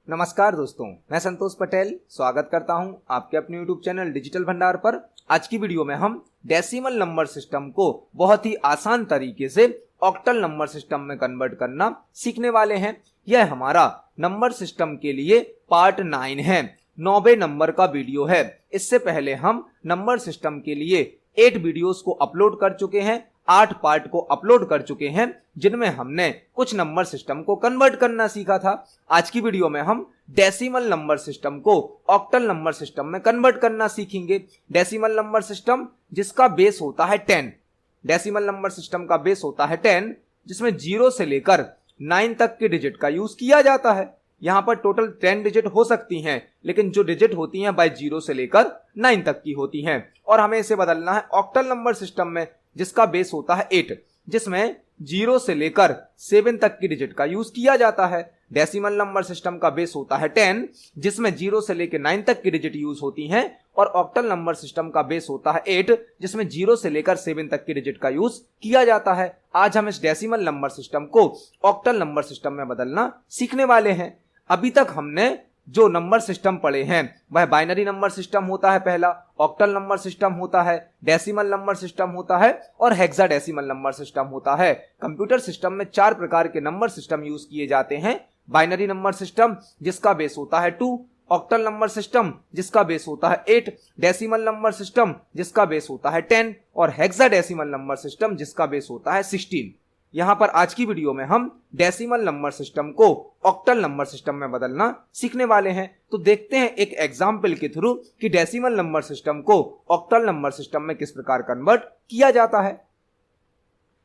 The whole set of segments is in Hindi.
नमस्कार दोस्तों, मैं संतोष पटेल स्वागत करता हूं आपके अपने YouTube चैनल डिजिटल भंडार पर। आज की वीडियो में हम डेसिमल नंबर सिस्टम को बहुत ही आसान तरीके से ऑक्टल नंबर सिस्टम में कन्वर्ट करना सीखने वाले हैं। यह हमारा नंबर सिस्टम के लिए पार्ट 9 है, 9वें नंबर का वीडियो है। इससे पहले हम नंबर सिस्टम के लिए 8 वीडियोस को अपलोड कर चुके हैं, 8 पार्ट को अपलोड कर चुके हैं, जिनमें हमने कुछ नंबर सिस्टम को कन्वर्ट करना सीखा था। आज की वीडियो में हम डेसिमल नंबर सिस्टम को ऑक्टल नंबर सिस्टम में कन्वर्ट करना सीखेंगे। डेसिमल नंबर सिस्टम जिसका बेस होता है 10, डेसिमल नंबर सिस्टम का बेस होता है 10, जिसमें 0 से लेकर 9 तक के डिजिट का यूज किया जाता है। यहाँ पर टोटल 10 डिजिट हो सकती हैं, लेकिन जो डिजिट होती हैं बाय 0 से लेकर 9 तक की होती हैं, और हमें इसे बदलना है ऑक्टल नंबर सिस्टम में जिसका बेस होता है 8, जिसमें 0 से लेकर 7 तक की डिजिट का यूज किया जाता है। डेसिमल नंबर सिस्टम का बेस होता है 10, जिसमें 0 से लेकर 9 तक की डिजिट यूज होती हैं, और ऑक्टल नंबर सिस्टम का बेस होता है 8, जिसमें 0 से लेकर 7 तक की डिजिट का यूज किया जाता है। आज हम इस डेसिमल नंबर सिस्टम को ऑक्टल नंबर सिस्टम में बदलना सीखने वाले हैं। अभी तक हमने जो नंबर सिस्टम पढ़े हैं वह बाइनरी नंबर सिस्टम होता है पहला, ऑक्टल नंबर सिस्टम होता है, डेसिमल नंबर सिस्टम होता है और हेक्साडेसिमल नंबर सिस्टम होता है। कंप्यूटर सिस्टम में 4 प्रकार के नंबर सिस्टम यूज किए जाते हैं। बाइनरी नंबर सिस्टम जिसका बेस होता है 2, ऑक्टल नंबर सिस्टम जिसका बेस होता है 8, डेसिमल नंबर सिस्टम जिसका बेस होता है 10 और हेक्साडेसिमल नंबर सिस्टम जिसका बेस होता है 16। यहां पर आज की वीडियो में हम डेसिमल नंबर सिस्टम को ऑक्टल नंबर सिस्टम में बदलना सीखने वाले हैं। तो देखते हैं एक एग्जाम्पल के थ्रू कि डेसिमल नंबर सिस्टम को ऑक्टल नंबर सिस्टम में किस प्रकार कन्वर्ट किया जाता है।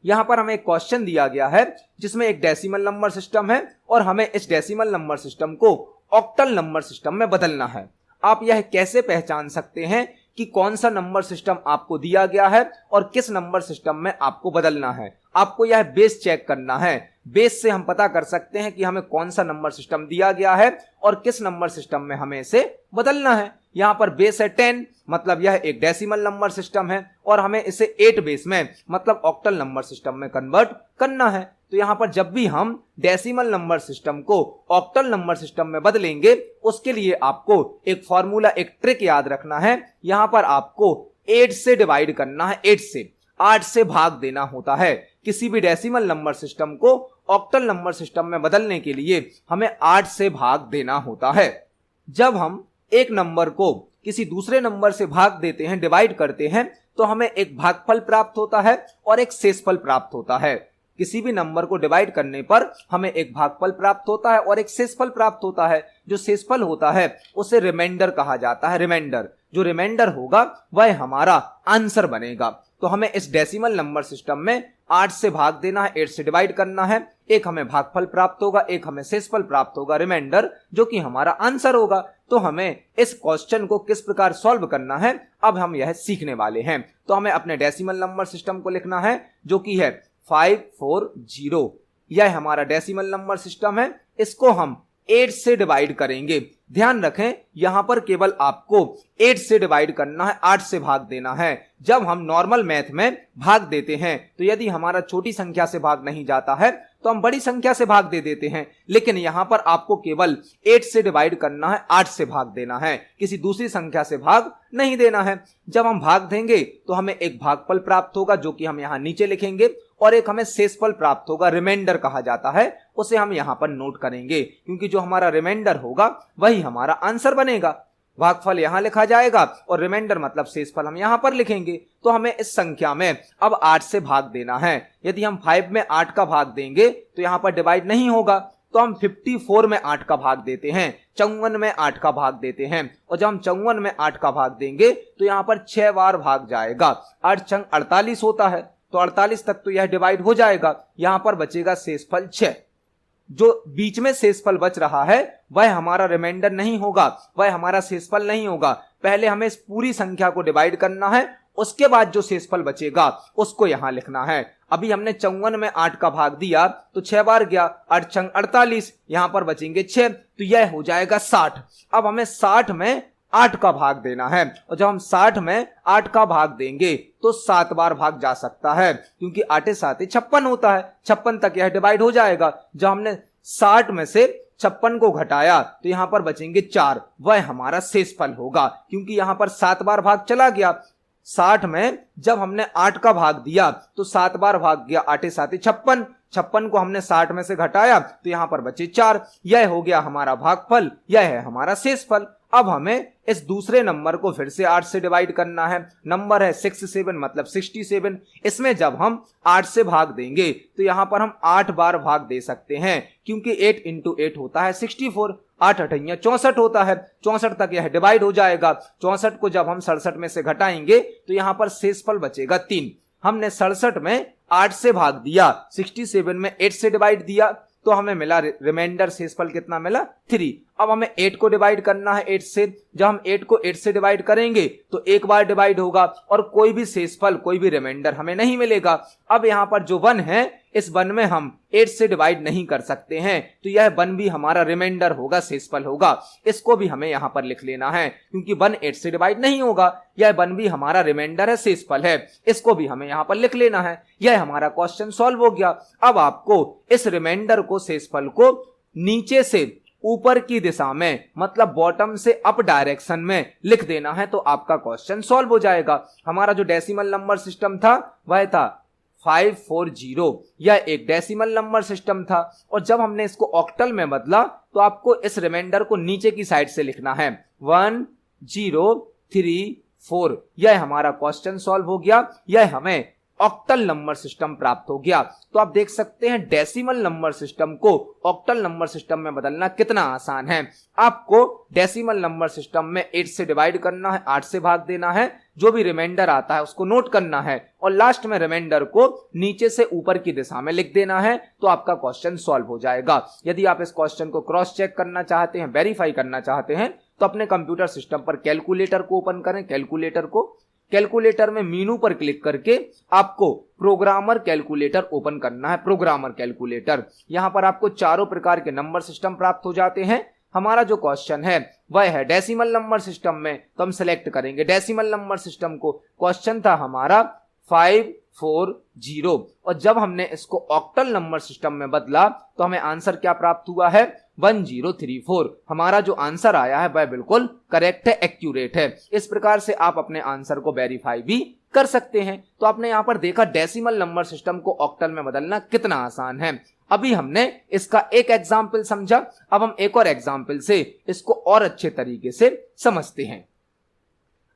यहां पर हमें एक क्वेश्चन दिया गया है जिसमें एक डेसिमल नंबर सिस्टम है और हमें इस डेसिमल नंबर सिस्टम को ऑक्टल नंबर सिस्टम में बदलना है। आप यह कैसे पहचान सकते हैं कि कौन सा नंबर सिस्टम आपको दिया गया है और किस नंबर सिस्टम में आपको बदलना है? आपको यह बेस चेक करना है। बेस से हम पता कर सकते हैं कि हमें कौन सा नंबर सिस्टम दिया गया है और किस नंबर सिस्टम में हमें इसे बदलना है। यहां पर बेस है 10, मतलब यह एक डेसिमल नंबर सिस्टम है, और हमें इसे 8 बेस में मतलब ऑक्टल नंबर सिस्टम में कन्वर्ट करना है। तो यहां पर जब भी हम डेसिमल नंबर सिस्टम को ऑक्टल नंबर सिस्टम में बदलेंगे, उसके लिए आपको एक फॉर्मूला, एक ट्रिक याद रखना है। यहां पर आपको 8 से डिवाइड करना है, 8 से भाग देना होता है। किसी भी डेसिमल नंबर सिस्टम को ऑक्टल नंबर सिस्टम में बदलने के लिए हमें 8 से भाग देना होता है। जब हम एक नंबर को किसी दूसरे नंबर से भाग देते हैं, डिवाइड करते हैं, तो हमें एक भागफल प्राप्त होता है और एक शेषफल प्राप्त होता है। किसी भी नंबर को डिवाइड करने पर हमें एक भागफल प्राप्त होता है और एक शेषफल प्राप्त होता है। जो शेषफल होता है उसे रिमाइंडर कहा जाता है। रिमाइंडर, जो रिमाइंडर होगा वह हमारा आंसर बनेगा। तो हमें इस डेसिमल नंबर सिस्टम में 8 से भाग देना है, 8 से डिवाइड करना है। एक हमें भागफल प्राप्त होगा, एक हमें शेषफल प्राप्त होगा, रिमाइंडर, जो कि हमारा आंसर होगा। तो हमें इस क्वेश्चन को किस प्रकार सॉल्व करना है, अब हम यह सीखने वाले हैं। तो हमें अपने डेसिमल नंबर सिस्टम को लिखना है, जो कि है 540। यह हमारा डेसिमल नंबर सिस्टम है। इसको हम 8 से डिवाइड करेंगे। ध्यान रखें, यहां पर केवल आपको 8 से डिवाइड करना है, 8 से भाग देना है। जब हम नॉर्मल मैथ में भाग देते हैं तो यदि हमारा छोटी संख्या से भाग नहीं जाता है तो हम बड़ी संख्या से भाग दे देते हैं, लेकिन यहां पर आपको केवल 8 से डिवाइड करना है, 8 से भाग देना है, किसी दूसरी संख्या से भाग नहीं देना है। जब हम भाग देंगे तो हमें एक भागफल प्राप्त होगा, जो कि हम यहां नीचे लिखेंगे, और एक हमें शेषफल प्राप्त होगा, रिमाइंडर कहा जाता है, उसे हम यहां पर नोट करेंगे, क्योंकि जो हमारा रिमाइंडर होगा वही हमारा आंसर बनेगा। भागफल यहां लिखा जाएगा और रिमाइंडर मतलब शेषफल हम यहां पर लिखेंगे। तो हमें इस संख्या में अब 8 से भाग देना है। यदि हम 5 में 8 का भाग देंगे तो यहां पर डिवाइड नहीं होगा, तो हम 54 में 8 का भाग देते हैं, 54 में 8 का भाग देते हैं, और जब हम 54 में 8 का भाग देंगे तो यहां पर 6 बार भाग जाएगा। 8 छंग 48 होता है, तो 48 तक तो यह डिवाइड हो जाएगा। यहां पर बचेगा शेषफल 6। जो बीच में शेषफल बच रहा है वह हमारा रिमाइंडर नहीं होगा, वह हमारा शेषफल नहीं होगा। पहले हमें इस पूरी संख्या को डिवाइड करना है, उसके बाद जो शेषफल बचेगा उसको यहां लिखना है। अभी हमने 54 में 8 का भाग दिया तो 6 बार गया, 8 छंग 48, यहां पर बचेंगे 6, तो यह हो जाएगा 60। अब हमें 60 में 8 का भाग देना है, और जब हम 60 में 8 का भाग देंगे तो 7 बार भाग जा सकता है, क्योंकि 8 7 56 होता है, 56 तक यह डिवाइड हो जाएगा। जब हमने 60 में से 56 को घटाया तो यहाँ पर बचेंगे 4, वह हमारा शेषफल होगा, क्योंकि यहाँ पर 7 बार भाग चला गया। 60 में जब हमने 8 का भाग दिया तो 7 बार भाग गया, 8 7 56, 56 को हमने 60 में से घटाया तो यहाँ पर बचे 4, यह हो गया हमारा भागफल, यह है हमारा शेषफल। अब हमें इस दूसरे नंबर को फिर से 8 से डिवाइड करना है। नंबर है 67 मतलब 67। इसमें जब हम 8 से भाग देंगे तो यहाँ पर हम 8 बार भाग दे सकते हैं, क्योंकि 8 इंटू 8 होता है 64, 8 8 64 होता है, 64 तक यह डिवाइड हो जाएगा। 64 को जब हम 67 में से घटाएंगे तो यहाँ पर शेषफल बचेगा 3। हमने 67 में 8 से भाग दिया, 67 में 8 से डिवाइड दिया तो हमें मिला रिमाइंडर शेषफल कितना मिला 3। अब हमें 8 को डिवाइड करना है 8 से। जब हम 8 को 8 से डिवाइड करेंगे तो एक बार डिवाइड होगा और कोई भी शेषफल, कोई भी रिमाइंडर हमें नहीं मिलेगा। अब यहाँ पर जो 1 है, इस 1 में हम 8 से डिवाइड नहीं कर सकते हैं, तो यह 1 भी हमारा रिमाइंडर होगा, शेषफल होगा। इसको भी हमें यहाँ पर लिख लेना है, क्योंकि 1 8 से डिवाइड नहीं होगा, यह 1 भी हमारा रिमाइंडर है, शेषफल है। इसको भी हमें यहाँ पर लिख लेना है। यह हमारा क्वेश्चन सॉल्व हो गया। अब आपको इस रिमाइंडर को, शेषफल को नीचे से ऊपर की दिशा में, मतलब बॉटम से अप डायरेक्शन में लिख देना है, तो आपका क्वेश्चन सॉल्व हो जाएगा। हमारा जो डेसिमल नंबर सिस्टम था वह था 540, यह एक डेसिमल नंबर सिस्टम था। और जब हमने इसको ऑक्टल में बदला तो आपको इस रिमाइंडर को नीचे की साइड से लिखना है, 1034। यह हमारा क्वेश्चन सॉल्व हो गया, यह हमें ऑक्टल नंबर सिस्टम प्राप्त हो गया। तो आप देख सकते हैं डेसिमल नंबर सिस्टम को ऑक्टल नंबर सिस्टम में बदलना कितना आसान है। आपको डेसिमल नंबर सिस्टम में 8 से डिवाइड करना है, 8 से भाग देना है, जो भी रिमाइंडर आता है उसको नोट करना है और लास्ट में रिमाइंडर को नीचे से ऊपर की दिशा में लिख देना है, तो आपका क्वेश्चन सॉल्व हो जाएगा। यदि आप इस क्वेश्चन को क्रॉस चेक करना चाहते हैं, वेरीफाई करना चाहते हैं, तो अपने कंप्यूटर सिस्टम पर कैलकुलेटर को ओपन करें। कैलकुलेटर में मीनू पर क्लिक करके आपको प्रोग्रामर कैलकुलेटर ओपन करना है। प्रोग्रामर कैलकुलेटर, यहां पर आपको चारों प्रकार के नंबर सिस्टम प्राप्त हो जाते हैं। हमारा जो क्वेश्चन है वह है डेसिमल नंबर सिस्टम में, तो हम सिलेक्ट करेंगे डेसिमल नंबर सिस्टम को। क्वेश्चन था हमारा 540 और जब हमने इसको ऑक्टल नंबर सिस्टम में बदला तो हमें आंसर क्या प्राप्त हुआ है, 1034। हमारा जो आंसर आया है वह बिल्कुल करेक्ट है, एक्यूरेट है। इस प्रकार से आप अपने आंसर को वेरीफाई भी कर सकते हैं। तो आपने यहां पर देखा डेसिमल नंबर सिस्टम को ऑक्टल में बदलना कितना आसान है। अभी हमने इसका एक एग्जाम्पल समझा, अब हम एक और एग्जाम्पल से इसको और अच्छे तरीके से समझते हैं।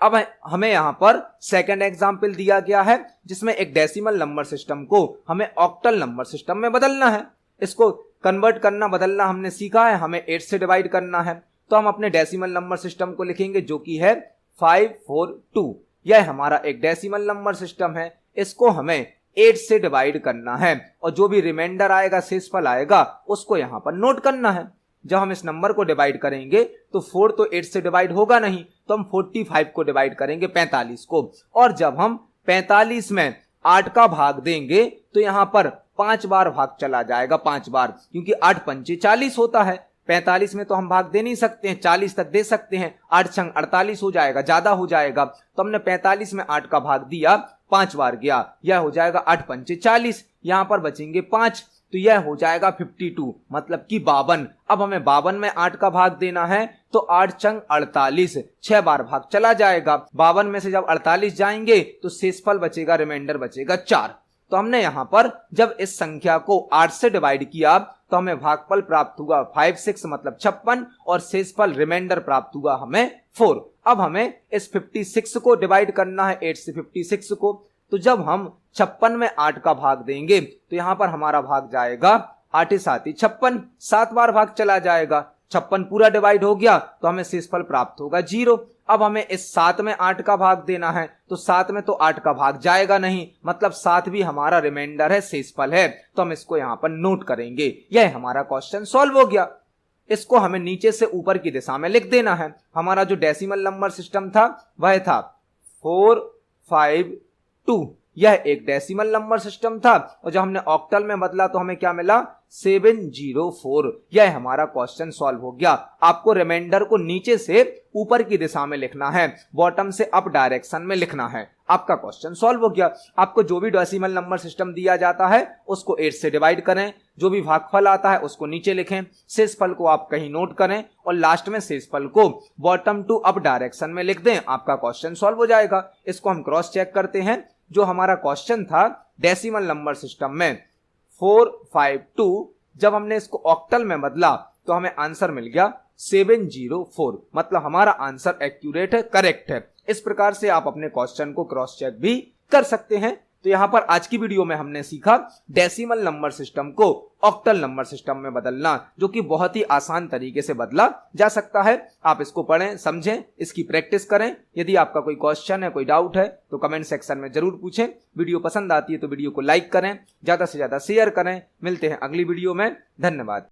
अब हमें यहां पर सेकंड एग्जाम्पल दिया गया है, जिसमें एक डेसिमल नंबर सिस्टम को हमें ऑक्टल नंबर सिस्टम में बदलना है। इसको कन्वर्ट करना, बदलना हमने सीखा है, हमें 8 से डिवाइड करना है। तो हम अपने डेसिमल नंबर सिस्टम को लिखेंगे जो कि है 542। यह हमारा एक डेसिमल नंबर सिस्टम है, इसको हमें 8 से डिवाइड करना है और जो भी रिमाइंडर आएगा, शेषफल आएगा, उसको यहां पर नोट करना है। जब हम इस नंबर को डिवाइड करेंगे तो 4 तो 8 से डिवाइड होगा नहीं, तो हम 45 को डिवाइड करेंगे 45 को। और जब हम 45 में 8 का भाग देंगे तो यहां पर 5 बार भाग चला जाएगा, 5 बार, क्योंकि 8 पंचे 40 होता है। 45 में तो हम भाग दे नहीं सकते हैं, 40 तक दे सकते हैं, 8 छंग 48 हो जाएगा, ज्यादा हो जाएगा। तो हमने 45 में 8 का भाग दिया, 5 बार गया, यह हो जाएगा 8 पंचे 40, यहां पर बचेंगे 5, तो यह हो जाएगा 52, मतलब कि 52। अब हमें 52 में 8 का भाग देना है, तो 8 छंग 48, 6 बार भाग चला जाएगा। 52 में से जब 48 जाएंगे तो शेषफल बचेगा, रिमाइंडर बचेगा 4। तो हमने यहां पर जब इस संख्या को 8 से डिवाइड किया तो हमें भागफल प्राप्त हुआ 56 मतलब 56 और शेषफल रिमाइंडर प्राप्त हुआ हमें 4। अब हमें इस 56 को डिवाइड करना है 8 से 56 को। तो जब हम 56 में 8 का भाग देंगे तो यहां पर हमारा भाग जाएगा 8 7 56, 7 बार भाग चला जाएगा, 56 पूरा डिवाइड हो गया तो हमें शेषफल प्राप्त होगा 0। अब हमें इस 7 में 8 का भाग देना है, तो 7 में तो 8 का भाग जाएगा नहीं, मतलब 7 भी हमारा रिमाइंडर है, शेषफल है, तो हम इसको यहां पर नोट करेंगे। यह हमारा क्वेश्चन सॉल्व हो गया। इसको हमें नीचे से ऊपर की दिशा में लिख देना है। हमारा जो डेसिमल नंबर सिस्टम था वह था 452, यह एक डेसिमल नंबर सिस्टम था और जब हमने ऑक्टल में बदला तो हमें क्या मिला 704। यह हमारा क्वेश्चन सॉल्व हो गया। आपको रिमाइंडर को नीचे से ऊपर की दिशा में लिखना है, बॉटम से अप डायरेक्शन में लिखना है। आपका क्वेश्चन सॉल्व हो गया। आपको जो भी डेसिमल नंबर सिस्टम दिया जाता है उसको 8 से डिवाइड करें, जो भी भागफल आता है उसको नीचे लिखें, शेषफल को आप कहीं नोट करें और लास्ट में शेषफल को बॉटम टू अप डायरेक्शन में लिख दें। आपका क्वेश्चन सॉल्व हो जाएगा। इसको हम क्रॉस चेक करते हैं। जो हमारा क्वेश्चन था डेसिमल नंबर सिस्टम में 452, जब हमने इसको ऑक्टल में बदला तो हमें आंसर मिल गया 704। मतलब हमारा आंसर एक्यूरेट है, करेक्ट है। इस प्रकार से आप अपने क्वेश्चन को क्रॉस चेक भी कर सकते हैं। तो यहां पर आज की वीडियो में हमने सीखा डेसिमल नंबर सिस्टम को ऑक्टल नंबर सिस्टम में बदलना, जो कि बहुत ही आसान तरीके से बदला जा सकता है। आप इसको पढ़ें, समझें, इसकी प्रैक्टिस करें। यदि आपका कोई क्वेश्चन है, कोई डाउट है तो कमेंट सेक्शन में जरूर पूछें। वीडियो पसंद आती है तो वीडियो को लाइक करें, ज्यादा से ज्यादा शेयर करें। मिलते हैं अगली वीडियो में। धन्यवाद।